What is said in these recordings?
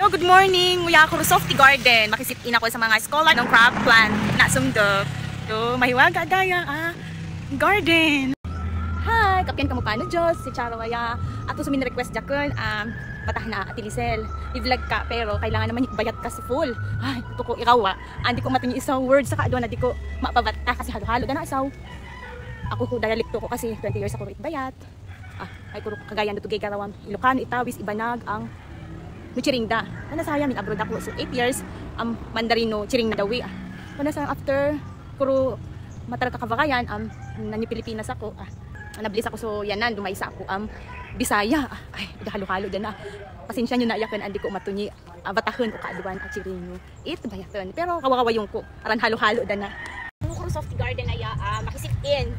So, good morning! Muya ako sa Softy Garden. Makisip-in ako sa mga scholar ng crab plant na sumdog. So, mahiwaga daya garden. Hi! Kapyan ka mo paano Diyos? Si Charawaya. Ato sumin request jakon batah na atilisel. I-vlog ka pero kailangan naman bayat ka sa full. Ay, ito ko ikaw andi ko matinyo isang word sa kaadwa na di ko mapabata kasi halo-halo na isaw. Ako ko dialekto ko kasi 20 years ako bayat. Ay kuro kagayan dito kay Karawang Ilocano, Itawis, Ibanag ang no chiringda. Ano saya min abroad ako so 8 years Mandarino chiring na dawi. Ano sa after kuro matara ka kavagayan nani Pilipinas ako nabilis ako so yanan dumaysa ako Bisaya. Ay halo-halo din na. Pasensya nyo na yakan andi ko matunyi batahon ko kaaduan at chirinyo. Ito bayaton pero kawa-kawayong ko aran halo-halo din na. Kuro Softy Garden aya makisip-in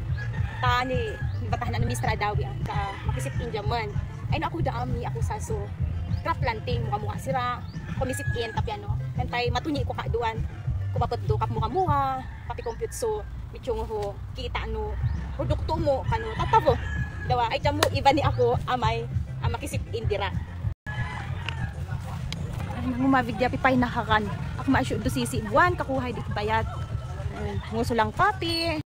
tani batahan na mistra dawi ka makisip-in jaman. Ay na ako daami ako sa so crop planting muka-muka sira komisip-in tapi ano kantay matunyi ko kaaduan ko papatdo kap muka-muka papi compute so mityong ho kita ano produkto mo kano tatabo dawa ay tamo iba ni ako amay makisip-in dira. Ay nangumabigya pipay nakakan ako maasyo do sisi buwan kakuhay dit bayad. Nguso lang kape.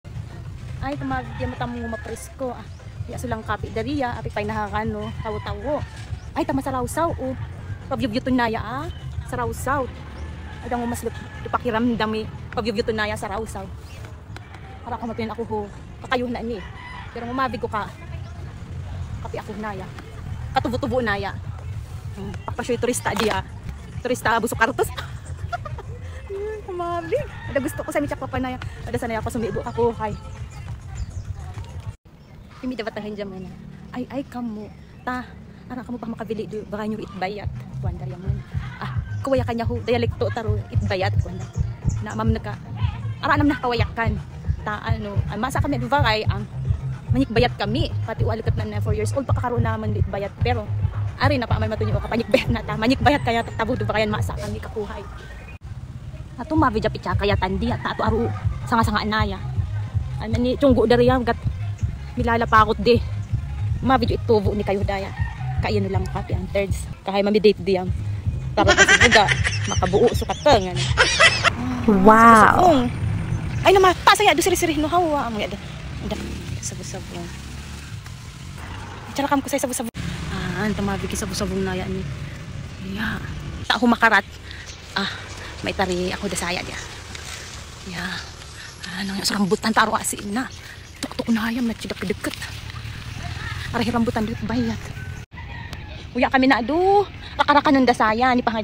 Ay tumagya matamong mapresko ya sulang kape dariya apipay nakakan no tawo-tawo. Ay tama sa rawsaw pabyubyuton naya sa rawsaw. Adang mo mas pakiramdam mi pabyubyuton naya sa rawsaw. Para ko mapin ako ho kakayo na ni. Pero mumabig ko ka kape ako naya. Katubo-tubo naya. Pakpasyoy turista dia. Turista busok kartos. Mumabig. Ada gusto ko sa mi chakpa naya. Ada sanay ako sumibo ako hay. Kimi dapat tahan jaman. Ay kamu ta ara kamu pa makabili do baka nyo itbayat kuandar yaman kuwaya kanya ho dialekto taro itbayat kuandar na mam naka ara nam na kawayakan ta ano masa kami do bakay manikbayat kami pati ualikat na 4 years old pa karon naman itbayat pero ari na pa may matunyo ka panikbayat na ta manikbayat kaya tabo do bakayan masa kami kakuhay ato mabidya pitya kaya tandi at ato aro sanga-sanga anaya ano ni tunggo dariya gat milala pakot de mabidyo itubo ni kayo daya kaya nilang kape ang thirds kahay mami-date diyam taro kasi buga makabuo sukatan wow ay naman pasaya do siri-siri no hawa mo ada sabo-sabong charakam ko sa sabo-sabong tamabi ki sabo-sabong na yan ni ya ta ako makarat may tari ako dasaya dia ya ano yung rambutan taro asin na tuk-tuk na hayam na chidak-deket arahi rambutan dito bayat. Uya kami na do, kakarakan ng dasaya ni pangada